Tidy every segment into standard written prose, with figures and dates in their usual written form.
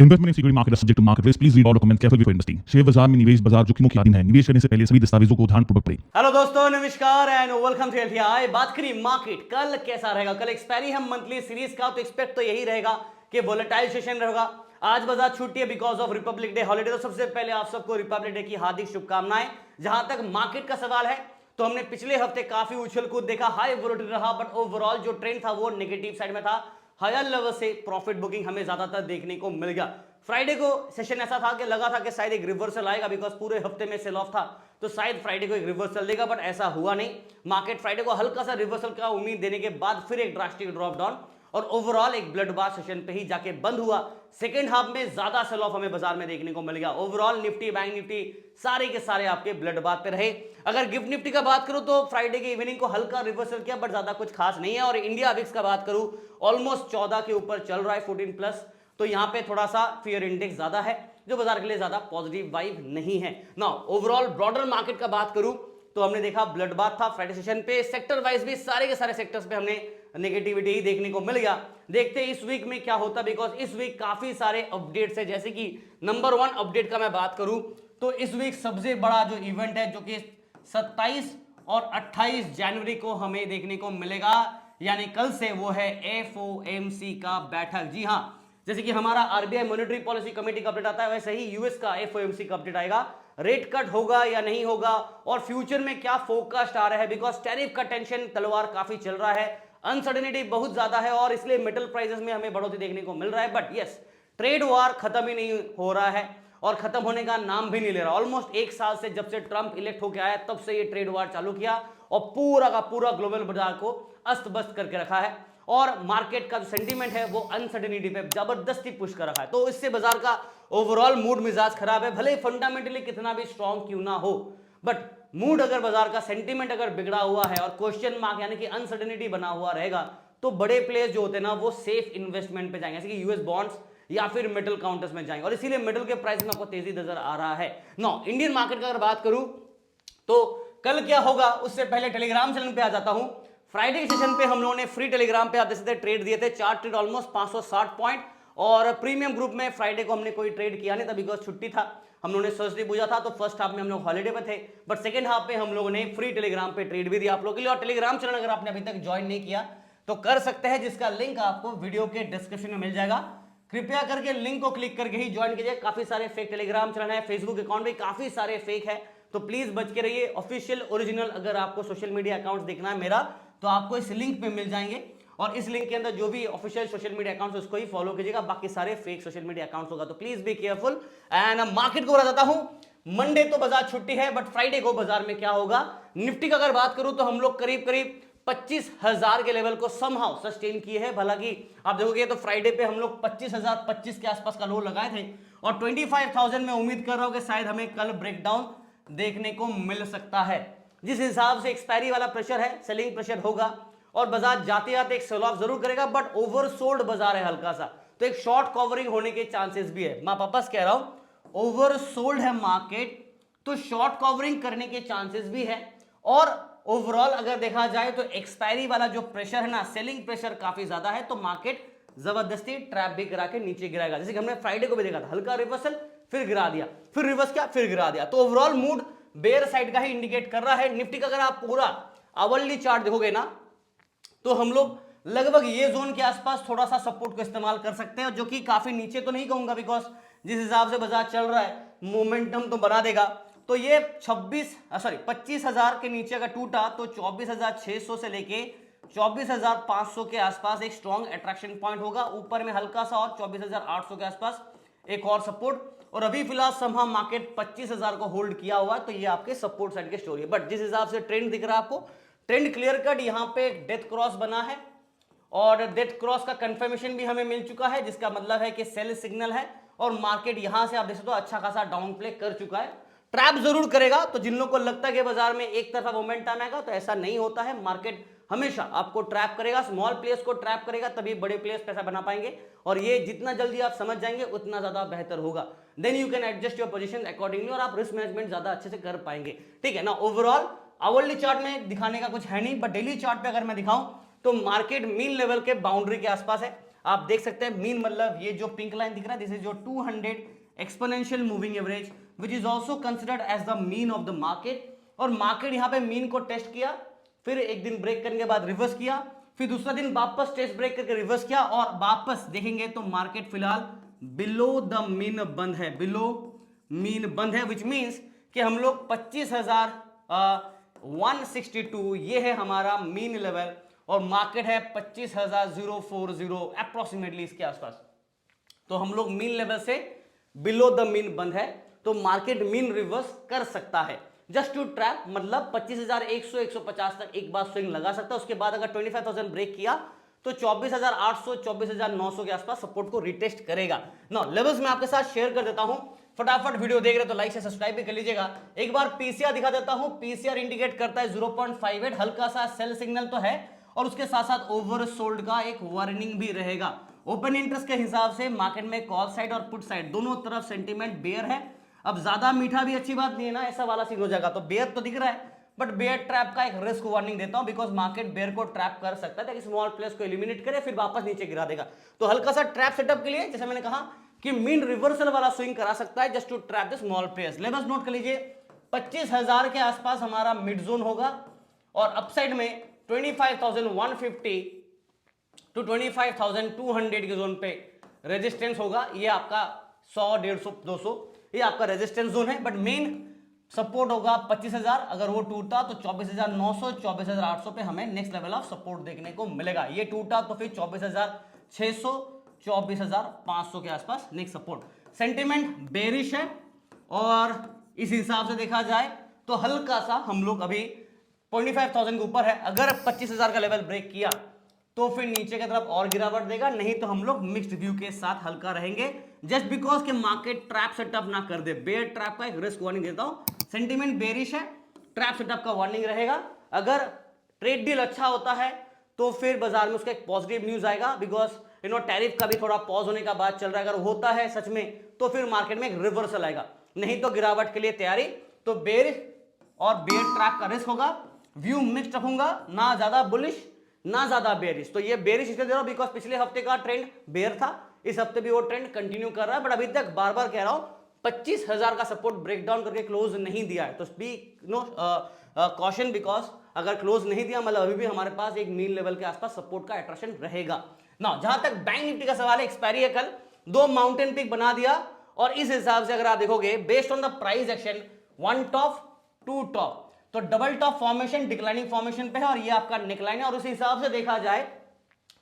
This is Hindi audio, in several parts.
Investment in security market subject to market risk. Please read all documents carefully before investing. Share बाजार में निवेश बाजार जोखिमों के अधीन है। निवेश करने से पहले सभी दस्तावेजों को ध्यानपूर्वक पढ़ें। हेलो दोस्तों, नमस्कार एंड वेलकम टू एलटीआई। बात करें मार्केट कल कैसा रहेगा। कल एक्सपायरी हम मंथली सीरीज का, तो एक्सपेक्ट तो यही रहेगा कि वोलेटाइल सेशन रहेगा। आज बाजार छुट्टी है because of Republic day holiday. तो सबसे पहले आप सबको रिपब्लिक डे की हार्दिक शुभकामनाएं। जहां तक मार्केट का सवाल है तो हमने पिछले हफ्ते काफी उछल कूद देखा, हाई वोलेटिलिटी रहा, बट ओवरऑल जो ट्रेंड था वो नेगेटिव साइड में था। हायर लेवल से प्रॉफिट बुकिंग हमें ज्यादातर देखने को मिल गया। फ्राइडे को सेशन ऐसा था कि लगा था कि शायद एक रिवर्सल आएगा बिकॉज पूरे हफ्ते में सेल ऑफ था, तो शायद फ्राइडे को एक रिवर्सल देगा, बट ऐसा हुआ नहीं। मार्केट फ्राइडे को हल्का सा रिवर्सल का उम्मीद देने के बाद फिर एक ड्रास्टिक ड्रॉप डाउन और ओवरऑल एक ब्लड बाथ सेशन पे ही जाके बंद हुआ। सेकेंड हाफ में ज्यादा सेल ऑफ हमें बाजार में देखने को मिल गया। ओवरऑल निफ्टी, बैंक निफ्टी सारे के सारे आपके ब्लड बाथ पे रहे। अगर गिफ्ट निफ्टी का बात करूं तो फ्राइडे के इवनिंग को हल्का रिवर्सल किया, बट ज्यादा कुछ खास नहीं है। और इंडिया विक्स का बात करूं ऑलमोस्ट 14 के ऊपर चल रहा है, 14 प्लस। तो यहां पे थोड़ा सा फियर इंडेक्स ज्यादा है, जो बाजार के लिए ज्यादा पॉजिटिव वाइब नहीं है। नाउ ओवरऑल ब्रॉडर मार्केट का बात करूं तो हमने देखा ब्लड बाथ था फ्राइडे सेशन पे। सेक्टर वाइज भी सारे के सारे सेक्टर्स पे हमने नेगेटिविटी ही देखने को मिल गया। देखते हैं इस वीक में क्या होता, बिकॉज इस वीक काफी सारे अपडेट्स है। जैसे कि नंबर 1 अपडेट का मैं बात करूं तो इस वीक सबसे बड़ा जो इवेंट है, जो कि 27 और 28 जनवरी को हमें देखने को मिलेगा, यानी कल से, वो है एफओएमसी का बैठक। जी हां, जैसे कि हमारा आरबीआई मॉनेटरी पॉलिसी कमेटी का अपडेट आता है, वैसे ही यूएस का एफओएमसी का अपडेट आएगा। रेट कट होगा या नहीं होगा और फ्यूचर में क्या फोरकास्ट आ रहा है, बिकॉज टैरिफ का टेंशन तलवार काफी चल रहा है, अनसर्टेनिटी बहुत ज्यादा है और इसलिए मेटल प्राइसेस में हमें बढ़ोतरी देखने को मिल रहा है। बट यस, ट्रेड वॉर खत्म ही नहीं हो रहा है और खत्म होने का नाम भी नहीं ले रहा। ऑलमोस्ट एक साल से, जब से ट्रंप इलेक्ट होकर आया, तब से ये ट्रेड वॉर चालू किया और पूरा का पूरा ग्लोबल बाजार को अस्त व्यस्त करके रखा है और मार्केट का जो सेंटीमेंट है वो अनसर्टेनिटी पे जबरदस्ती पुश कर रखा है। तो इससे बाजार का ओवरऑल मूड मिजाज खराब है, भले फंडामेंटली कितना भी स्ट्रॉन्ग क्यों ना हो, बट मूड अगर बाजार का सेंटीमेंट अगर बिगड़ा हुआ है और क्वेश्चन मार्क यानी कि अनसर्टेनिटी बना हुआ रहेगा, तो बड़े प्लेयर्स जो होते हैं ना वो सेफ इन्वेस्टमेंट पे जाएंगे, जैसे कि यूएस बॉन्ड्स या फिर मेटल काउंटर्स में जाएंगे, और इसीलिए मेटल के प्राइस में आपको तेजी नजर आ रहा है। नो, इंडियन मार्केट का अगर बात करूं तो कल क्या होगा उससे पहले टेलीग्राम चैनल पे आ जाता हूं। फ्राइडे के सेशन पे हम लोगों ने फ्री टेलीग्राम पे आप देख सकते हैं ट्रेड दिए थे, 4 ट्रेड ऑलमोस्ट 560 पॉइंट। और प्रीमियम ग्रुप में फ्राइडे को हमने कोई ट्रेड किया नहीं था बिकॉज छुट्टी था, हम लोगों ने थर्सडे पूजा था, तो फर्स्ट हाफ में हम लोग हॉलीडे पे थे, बट सेकंड हाफ में हम लोगों ने फ्री टेलीग्राम पे ट्रेड भी दिया आप लोगों के लिए। और टेलीग्राम चैनल अगर आपने अभी तक ज्वाइन नहीं किया तो कर सकते हैं, जिसका लिंक आपको वीडियो के डिस्क्रिप्शन में मिल जाएगा। कृपया करके लिंक को क्लिक करके ही ज्वाइन कीजिए। काफी सारे फेक टेलीग्राम चैनल है, फेसबुक अकाउंट भी काफी सारे फेक है, तो प्लीज बच के रहिए। ऑफिशियल ओरिजिनल अगर आपको सोशल मीडिया अकाउंट देखना है मेरा, तो आपको इस लिंक पे मिल जाएंगे और इस लिंक के अंदर जो भी ऑफिशियल सोशल मीडिया अकाउंट्स उसको ही फॉलो कीजिएगा, बाकी सारे फेक सोशल मीडिया अकाउंट्स होगा, तो please be careful. And market को बताता हूं, मंडे तो बाजार छुट्टी है, बट फ्राइडे को बाजार में क्या होगा। निफ्टी का अगर बात करूं तो हम लोग करीब करीब 25,000 के लेवल को समहाउ सस्टेन किए हैं। हालांकि आप देखोगे तो फ्राइडे पे हम लोग 25,025 के आसपास का लो लगाए थे और 25,000 में उम्मीद कर रहा हूं कि शायद हमें कल ब्रेकडाउन देखने को मिल सकता है। जिस हिसाब से एक्सपायरी वाला प्रेशर है, सेलिंग प्रेशर होगा और बाजार जाते जाते एक सेल ऑफ जरूर करेगा, बट ओवरसोल्ड बाजार है हल्का सा, तो एक शॉर्ट कवरिंग होने के चांसेस भी है। मैं वापस कह रहा हूं, ओवरसोल्ड है मार्केट, तो शॉर्ट कवरिंग करने के चांसेस भी है। और ओवरऑल अगर देखा जाए तो एक्सपायरी वाला जो प्रेशर है ना, सेलिंग प्रेशर काफी ज्यादा है, तो मार्केट जबरदस्ती ट्रैप भी करा के नीचे गिराएगा। जैसे कि हमने फ्राइडे को भी देखा था, हल्का रिवर्सल, फिर गिरा दिया, फिर रिवर्स किया, फिर गिरा दिया, तो ओवरऑल मूड बेयर साइड का ही इंडिकेट कर रहा है। निफ्टी का अगर आप पूरा आवरली चार्ट देखोगे ना, तो हम लोग लगभग ये जोन के आसपास थोड़ा सा सपोर्ट को इस्तेमाल कर सकते हैं, जो कि काफी नीचे तो नहीं कहूंगा, बिकॉज जिस हिसाब से बाजार चल रहा है मोमेंटम तो बना देगा। तो ये 25,000 के नीचे अगर टूटा तो 24,600 से लेके 24,500 के आसपास एक स्ट्रॉन्ग अट्रैक्शन पॉइंट होगा। ऊपर में हल्का सा और 24,800 के आसपास एक और सपोर्ट, और अभी फिलहाल समहाउ मार्केट 25,000 को होल्ड किया हुआ है, तो ये आपके सपोर्ट साइड की स्टोरी है। बट जिस हिसाब से ट्रेंड दिख रहा है आपको, ट्रेंड क्लियर कट यहाँ पे डेथ क्रॉस बना है और डेथ क्रॉस का कंफर्मेशन भी हमें मिल चुका है, जिसका मतलब है कि सेल सिग्नल है और मार्केट यहां से आप देख सकते हो अच्छा खासा डाउन प्ले कर चुका है। ट्रैप जरूर करेगा, तो जिन लोगों को लगता है कि बाजार में एक तरफा मोमेंटम आएगा, तो ऐसा नहीं होता है। मार्केट हमेशा आपको ट्रैप करेगा, स्मॉल प्लेयर्स को ट्रैप करेगा, तभी बड़े प्लेयर्स पैसा बना पाएंगे, और ये जितना जल्दी आप समझ जाएंगे उतना ज्यादा बेहतर होगा। Then you can adjust your position accordingly और आप रिस्क मैनेजमेंट ज्यादा अच्छे से कर पाएंगे। ठीक है ना। ओवरऑल आवरली चार्ट में दिखाने का कुछ है नहीं, बट डेली चार्ट पे अगर मैं दिखाऊं तो मार्केट मीन लेवल के बाउंड्री के आसपास है। आप देख सकते हैं मीन मतलब ये जो पिंक लाइन दिख रहा है this is your 200 exponential moving average which is also considered as the mean of the market. और मार्केट यहाँ पे मीन को टेस्ट किया, फिर एक दिन ब्रेक करने के बाद रिवर्स किया, फिर दूसरा दिन वापस टेस्ट ब्रेक करके रिवर्स किया और वापस देखेंगे तो मार्केट फिलहाल बिलो द मीन बंद है, बिलो मीन बंद है, विच मीन्स कि हम लोग 25,162 ये है हमारा मीन लेवल और मार्केट है 25,040 अप्रोक्सीमेटली इसके आसपास। तो हम लोग मीन लेवल से बिलो द मीन बंद है, तो मार्केट मीन रिवर्स कर सकता है जस्ट टू ट्रैप, मतलब 25,100 150 तक एक बार स्विंग लगा सकता है। उसके बाद अगर 25,000 ब्रेक किया तो 24,800 24,900 के आसपास सपोर्ट को रिटेस्ट करेगा। ना लेवल्स मैं आपके साथ शेयर कर देता हूं, फटाफट वीडियो देख रहे तो लाइक से सब्सक्राइब भी कर लीजिएगा। एक बार पीसीआर दिखा देता हूं, पीसीआर इंडिकेट करता है 0.58, हल्का सा सेल सिग्नल तो है और उसके साथ साथ ओवरसोल्ड का एक वार्निंग भी रहेगा। ओपन इंटरेस्ट के हिसाब से मार्केट में कॉल साइड और पुट साइड दोनों तरफ सेंटीमेंट बेयर है। अब ज्यादा मीठा भी अच्छी बात नहीं है ना, ऐसा वाला सीन हो जाएगा। तो बेयर तो दिख रहा है बट बेयर ट्रैप का एक रिस्क वार्निंग देता हूं बिकॉज मार्केट बेयर को ट्रैप कर सकता है ताकि स्मॉल प्लेस को एलिमिनेट करे फिर वापस नीचे गिरा देगा। तो हल्का सा ट्रैप सेटअप के लिए जैसे मैंने कहा कि मीन रिवर्सल वाला स्विंग करा सकता है just to trap the small players. Levels note कर लीजिए, 25,000 के आसपास हमारा मिड जोन होगा और अपसाइड में 25,150 टू 25,200 के जोन पे रेजिस्टेंस होगा। ये आपका 100 150 200 ये आपका रेजिस्टेंस जोन है, बट मेन सपोर्ट होगा 25,000। अगर वो टूटा तो 24,900 24,800 पे हमें नेक्स्ट लेवल ऑफ सपोर्ट देखने को मिलेगा। ये टूटा तो फिर 24,600 24,500 के आसपास नेक्स्ट सपोर्ट। सेंटिमेंट बेरिश है और इस हिसाब से देखा जाए तो हल्का सा हम लोग अभी 25,000 के ऊपर है। अगर 25,000 का लेवल ब्रेक किया तो फिर नीचे की तरफ और गिरावट देगा, नहीं तो हम लोग मिक्स्ड व्यू के साथ हल्का रहेंगे जस्ट बिकॉज के मार्केट ट्रैप सेटअप ना कर दे। बेयर ट्रैप का एक रिस्क वार्निंग देता हूं, सेंटीमेंट बेरिश है, ट्रैप सेटअप का वार्निंग रहेगा। अगर ट्रेड डील अच्छा होता है तो फिर बाजार में उसका एक पॉजिटिव न्यूज आएगा बिकॉज टैरिफ का भी थोड़ा पॉज होने का बात चल रहा है। अगर होता है सच में तो फिर मार्केट में एक रिवर्सल आएगा, नहीं तो गिरावट के लिए तैयारी। तो बेयर और बेयर ट्रैप का रिस्क होगा। व्यू मिक्स्ड रखूंगा, ना ज्यादा बुलिश ना ज्यादा बेयरिश। तो ये बेयरिश इसलिए दे रहा हूं बिकॉज पिछले हफ्ते का ट्रेंड बेयर था, इस हफ्ते भी वो ट्रेंड कंटिन्यू कर रहा है, बट अभी तक बार बार कह रहा हूं 25,000 का सपोर्ट ब्रेकडाउन करके क्लोज नहीं दिया है। तो स्पीक कॉशन बिकॉज अगर क्लोज नहीं दिया मतलब अभी भी हमारे पास एक मीन लेवल के आसपास सपोर्ट का अट्रैक्शन रहेगा ना। जहां तक बैंक निफ्टी का सवाल है, एक्सपायरी है कल, 2 माउंटेन पीक बना दिया और इस हिसाब से अगर आप देखोगे based on the price action 1 top 2 top, तो double top formation declining formation पे है और ये आपका नेकलाइन है। और उस हिसाब से देखा जाए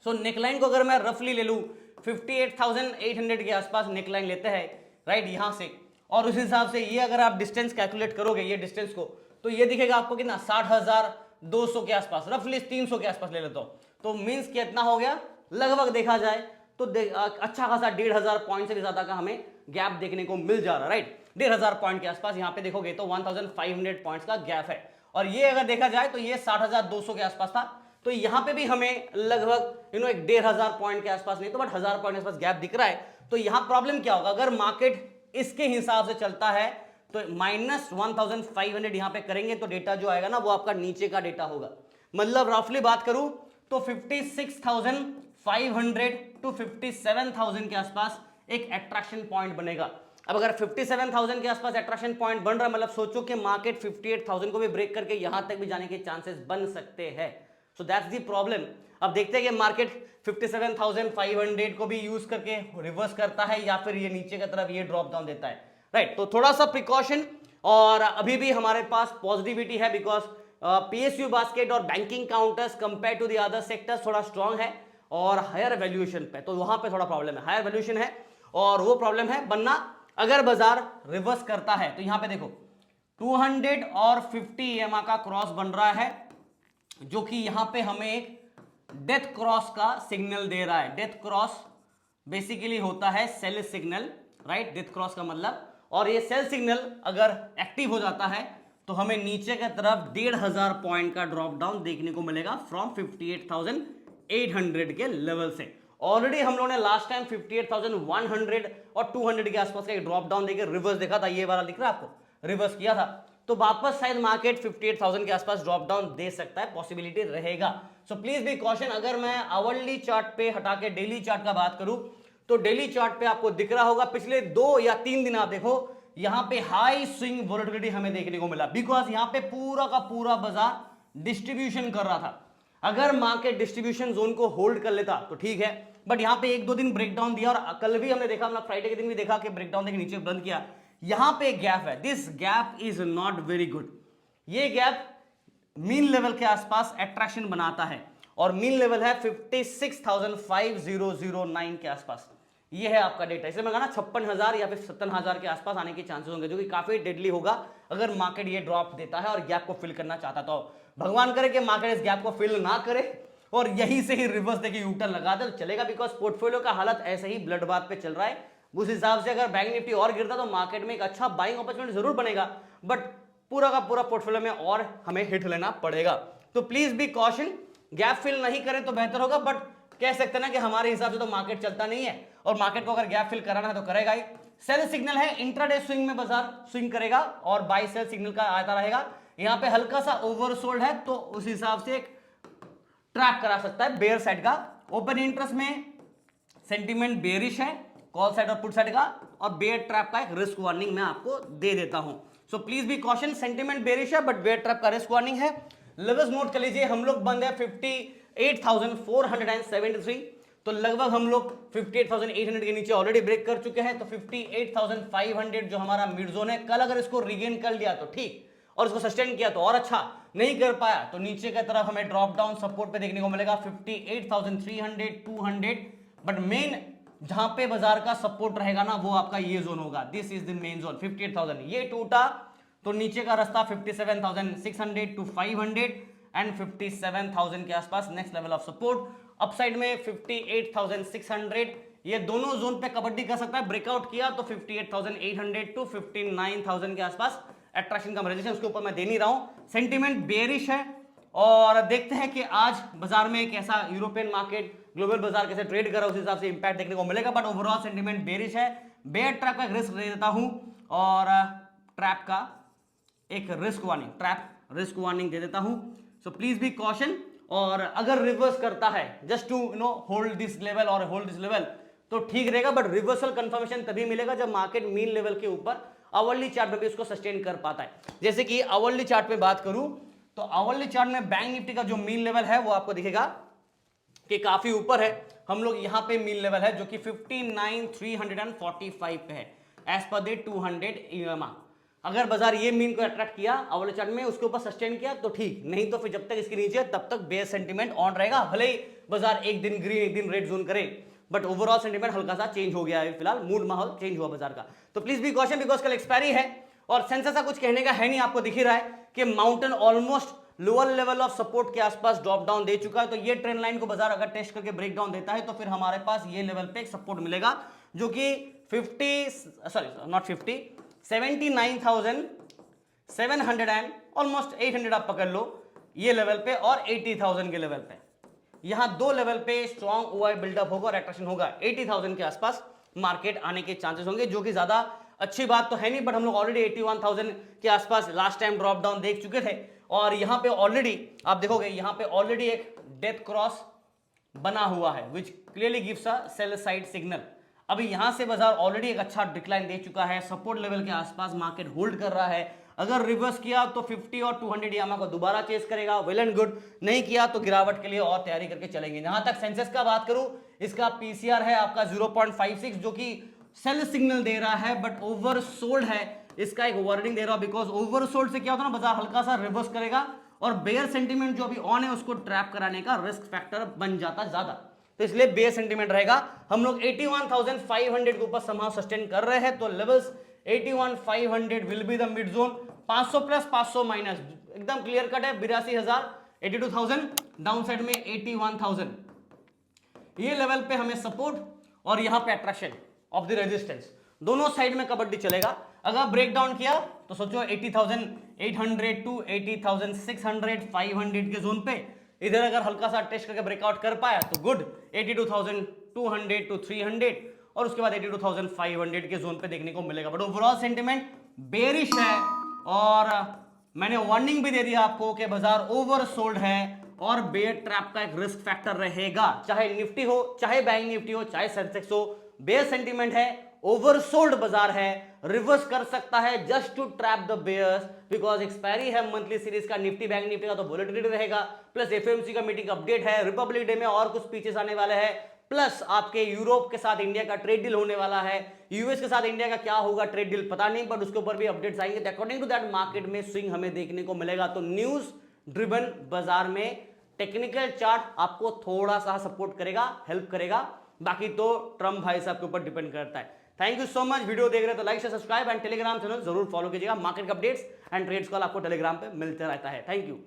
सो नेकलाइन को अगर मैं रफली ले लूं 58,800 के आसपास नेकलाइन लेते हैं राइट यहां से, और उस हिसाब से ये अगर आप डिस्टेंस कैलकुलेट करोगे ये डिस्टेंस को तो ये दिखेगा आपको कितना 60,200 के आसपास, रफली 300 के आसपास ले लेता हूं। तो मींस कितना हो गया लगभग देखा जाए तो अच्छा खासा 1,500 पॉइंट से भी ज्यादा का हमें गैप देखने को मिल जा रहा है राइट। 1,500 पॉइंट के आसपास यहाँ पे देखोगे तो 1,500 पॉइंट्स का गैप है और ये अगर देखा जाए तो ये 60,200 के आसपास था। तो यहाँ पे भी हमें लगभग एक 1,500 पॉइंट के आसपास नहीं तो बट 1,000 पॉइंट के आसपास गैप दिख रहा है। तो यहाँ प्रॉब्लम क्या होगा, अगर मार्केट इसके हिसाब से चलता है तो -1,500 यहाँ पे करेंगे तो डेटा जो आएगा ना वो आपका नीचे का डेटा होगा। मतलब रफली बात करूं तो 56,500 टू 57,000 के आसपास एक अट्रैक्शन पॉइंट बनेगा। अब अगर 57,000 के आसपास अट्रैक्शन पॉइंट बन रहा है मतलब सोचो कि मार्केट 58,000 को भी ब्रेक करके यहां तक भी जाने के चांसेस बन सकते हैं। So that's the problem. अब देखते हैं कि मार्केट 57,500 को भी यूज करके रिवर्स करता है या फिर ये नीचे की तरफ ये ड्रॉप डाउन देता है राइट। तो थोड़ा सा प्रिकॉशन और अभी भी हमारे पास पॉजिटिविटी है बिकॉज पीएसयू बास्केट और banking counters compare to the other sectors थोड़ा स्ट्रांग है और हायर वैल्यूएशन पे, तो वहां पे थोड़ा प्रॉब्लम है, हायर वैल्यूएशन है और वो प्रॉब्लम है बनना अगर बाजार रिवर्स करता है। तो यहां पे देखो 200 और 50 EMA का क्रॉस बन रहा है जो कि यहां पे हमें एक डेथ क्रॉस का सिग्नल दे रहा है। डेथ क्रॉस बेसिकली होता है sell signal right, death cross का मतलब, और ये सेल सिग्नल अगर एक्टिव हो जाता है तो हमें नीचे की तरफ 1,500 पॉइंट का ड्रॉप डाउन देखने को मिलेगा फ्रॉम 58,800 के लेवल से। ऑलरेडी हम लोगों ने लास्ट टाइम 58,100 और 200 के आसपास का एक ड्रॉप डाउन देकर रिवर्स देखा था, ये वाला दिख रहा है आपको, रिवर्स किया था। तो वापस शायद मार्केट 58,000 के आसपास ड्रॉप डाउन दे सकता है, पॉसिबिलिटी रहेगा। सो प्लीज बी कॉशन। अगर मैं आवरली चार्ट पे हटा के डेली चार्ट का बात करूं तो डेली चार्ट पे आपको दिख रहा होगा पिछले 2 या 3 दिन आप देखो यहां पे हाई स्विंग वोलेटिलिटी हमें देखने को मिला, बिकॉज यहां पे पूरा का पूरा बाजार डिस्ट्रीब्यूशन कर रहा था। अगर मार्केट डिस्ट्रीब्यूशन जोन को होल्ड कर लेता तो ठीक है, बट यहां पे 1-2 दिन ब्रेकडाउन दिया और कल भी हमने देखा, मतलब फ्राइडे के दिन भी देखा कि ब्रेकडाउन देके नीचे बंद किया। यहां पे एक गैप है, this gap is not very good. ये गैप मीन लेवल के आसपास अट्रैक्शन बनाता है और मीन लेवल है 56,5009 के आसपास। ये है आपका डेटा। इसलिए मैं कहा ना 56,000 या फिर 57,000 के आसपास आने के चांसेस होंगे, जो कि काफी डेडली होगा अगर मार्केट ये ड्रॉप देता है और गैप को फिल करना चाहता। तो भगवान करे कि मार्केट इस गैप को फिल ना करे और यहीं से ही रिवर्स देके यूटर्न लगा दे तो चलेगा, बिकॉज पोर्टफोलियो का हालत ऐसे ही ब्लड बाथ पे चल रहा है। उस हिसाब से अगर बैंक निफ्टी और गिरता तो मार्केट में एक अच्छा बाइंग अपॉर्चुनिटी जरूर बनेगा, बट पूरा का पूरा पोर्टफोलियो में और हमें हिट लेना पड़ेगा। तो please be caution. Gap fill नहीं करें तो बेहतर होगा, बट कह सकते हैं ना कि हमारे हिसाब से तो मार्केट चलता नहीं है और मार्केट को अगर गैप फिल कराना है तो करेगा ही। सेल सिग्नल है, इंट्राडे स्विंग में बाजार स्विंग करेगा और बाय सेल सिग्नल का आता रहेगा। यहां पे हल्का सा ओवरसोल्ड है तो उस हिसाब से एक ट्रैप करा सकता है बेयर साइड का। ओपन इंटरेस्ट में सेंटीमेंट बेयरिश है कॉल साइड और पुट साइड का, और बेयर ट्रैप का एक रिस्क वार्निंग मैं आपको दे देता हूं। So please be caution. Sentiment bearish है बट बेयर ट्रैप का रिस्क वार्निंग है। लेवल्स नोट कर लीजिए, हम लोग बंद है 58,473, तो लगभग हम लोग 58,800 के नीचे ऑलरेडी ब्रेक कर चुके हैं। तो 58,500 जो हमारा मिड जोन है, कल अगर इसको रिगेन कर लिया तो ठीक, और इसको सस्टेन किया तो और अच्छा, नहीं कर पाया तो नीचे की तरफ हमें ड्रॉप डाउन सपोर्ट पे देखने को मिलेगा 58,300, 200, बट मेन जहां पे बाजार का सपोर्ट रहेगा ना वो आपका ये जोन होगा। This is the main zone 58,000। ये टूटा तो नीचे का रास्ता 57,600 टू 500 एंड 57,000 के आसपास next level of support. Upside में 58,600, ये दोनों जोन पे कबड्डी कर सकता है। ब्रेकआउट किया तो 58,800 टू 59,000 के आसपास अट्रैक्शन का रेजिस्टेंस उसके ऊपर मैं दे नहीं रहा हूं। सेंटीमेंट बेयरिश है और देखते हैं कि आज बाजार में एक ऐसा यूरोपियन मार्केट ग्लोबल बाजार कैसे ट्रेड कर रहा है, उस हिसाब से इंपैक्ट देखने को मिलेगा, बट ओवरऑल सेंटीमेंट बेयरिश है। बेयर ट्रैप का रिस्क दे देता हूं और ट्रैप का एक risk warning, trap risk warning दे देता हूं। So please be caution. और अगर रिवर्स करता है just to hold this level और होल्ड दिस लेवल तो ठीक रहेगा, बट रिवर्सल कंफर्मेशन तभी मिलेगा जब मार्केट मीन लेवल के ऊपर आवरली चार्ट में भी उसको सस्टेन कर पाता है। जैसे कि आवरली चार्ट में बात करूं तो आवरली चार्ट में बैंक निफ्टी का जो मीन लेवल है वो आपको दिखेगा कि काफी ऊपर है। हम लोग यहां पे मीन लेवल है जो कि 59,345 पे है एज पर द 200 EMA। अगर बाजार ये मीन को अट्रैक्ट किया आवरली चार्ट में, उसके ऊपर सस्टेन किया तो ठीक, नहीं तो फिर जब तक इसके नीचे तब तक बेयर सेंटीमेंट ऑन रहेगा। भले ही बाजार एक दिन ग्रीन एक दिन रेड जोन करे, बट ओवरऑल सेंटीमेंट हल्का सा चेंज हो गया है, फिलहाल मूड माहौल चेंज हुआ बाजार का। तो प्लीज बी कॉशन बिकॉज कल एक्सपायरी है और सेंसेक्स का कुछ कहने का है नहीं, आपको दिख ही रहा है कि mountain almost lower level of support के आसपास ड्रॉप डाउन दे चुका है। तो ये ट्रेंड लाइन को बाजार अगर टेस्ट करके ब्रेक डाउन देता है तो फिर हमारे पास ये लेवल पे एक सपोर्ट मिलेगा जो कि 79,700 एंड ऑलमोस्ट 800 आप पकड़ लो ये लेवल पे, और 80,000 के लेवल पे। यहां दो लेवल पे स्ट्रॉन्ग ओआई बिल्डअप होगा और अट्रैक्शन होगा। 80,000 के आसपास मार्केट आने के चांसेस होंगे, जो कि ज्यादा अच्छी बात तो है नहीं, बट हम लोग ऑलरेडी 81,000 के आसपास लास्ट टाइम ड्रॉप डाउन देख चुके थे। और यहां पे ऑलरेडी आप देखोगे यहां पे ऑलरेडी एक डेथ क्रॉस बना हुआ है विच clearly gives a sell side signal. अभी यहां से बाजार ऑलरेडी एक अच्छा डिक्लाइन दे चुका है, सपोर्ट लेवल के आसपास मार्केट होल्ड कर रहा है। अगर रिवर्स किया तो 50 और 200 EMA को दोबारा चेस करेगा, वेल एंड गुड। नहीं किया तो गिरावट के लिए और तैयारी करके चलेंगे। जहां तक सेंसेक्स का बात करूं, इसका पीसीआर है आपका 0.56 जो कि सेल सिग्नल दे रहा है, बट ओवरसोल्ड है। इसका एक वार्निंग दे रहा हूं बिकॉज ओवरसोल्ड से क्या होता है ना, बाजार हल्का सा रिवर्स करेगा और बेयर सेंटीमेंट जो अभी ऑन है उसको ट्रैप कराने का रिस्क फैक्टर बन जाता ज्यादा, तो इसलिए बेयर सेंटीमेंट रहेगा। हम लोग 81,500 के ऊपर समाव सस्टेन कर रहे हैं, तो levels 81,500 will be the mid zone. 500 plus 500 minus एकदम क्लियर कट है। 82,000 82,000 डाउन साइड में 81,000, ये लेवल पे हमें सपोर्ट और यहां पे अट्रैक्शन ऑफ द रेजिस्टेंस, दोनों साइड में कबड्डी चलेगा। अगर ब्रेक डाउन किया तो सोचो 80,800 टू 80,600 500 के जोन पे इधर अगर हल्का सा टेस्ट करके ब्रेकआउट कर पाया तो गुड। 82,200 टू 300 और उसके बाद 82,500 के जोन पे देखने को मिलेगा, बट ओवरऑल सेंटीमेंट बेयरिश है और मैंने वार्निंग भी दे दिया आपको कि बाजार ओवरसोल्ड है और बेयर ट्रैप का एक रिस्क फैक्टर रहेगा, चाहे निफ्टी हो, चाहे बैंक निफ्टी हो, चाहे सेंसेक्स हो। बेयर सेंटीमेंट है, ओवरसोल्ड बाजार है, रिवर्स कर सकता है just to trap the bears, because expiry है मंथली सीरीज का निफ्टी बैंक निफ्टी का, तो वोलेटिलिटी रहेगा। प्लस एफएमसी का मीटिंग अपडेट है, रिपब्लिक डे में और कुछ स्पीचेस आने वाले हैं, प्लस आपके यूरोप के साथ इंडिया का ट्रेड डील होने वाला है, यूएस के साथ इंडिया का क्या होगा ट्रेड डील पता नहीं, बट उसके ऊपर भी अपडेट्स आएंगे। अकॉर्डिंग टू दैट मार्केट में स्विंग हमें देखने को मिलेगा। तो न्यूज ड्रिवन बाजार में टेक्निकल चार्ट आपको थोड़ा सा सपोर्ट करेगा, हेल्प करेगा, बाकी तो ट्रम्प भाई साहब के ऊपर डिपेंड करता है। Thank you so much. Video देख रहे हो तो लाइक से सब्सक्राइब एंड टेलीग्राम चैनल जरूर फॉलो कीजिएगा। Market updates and trades call आपको टेलीग्राम पे मिलते रहता है। Thank you.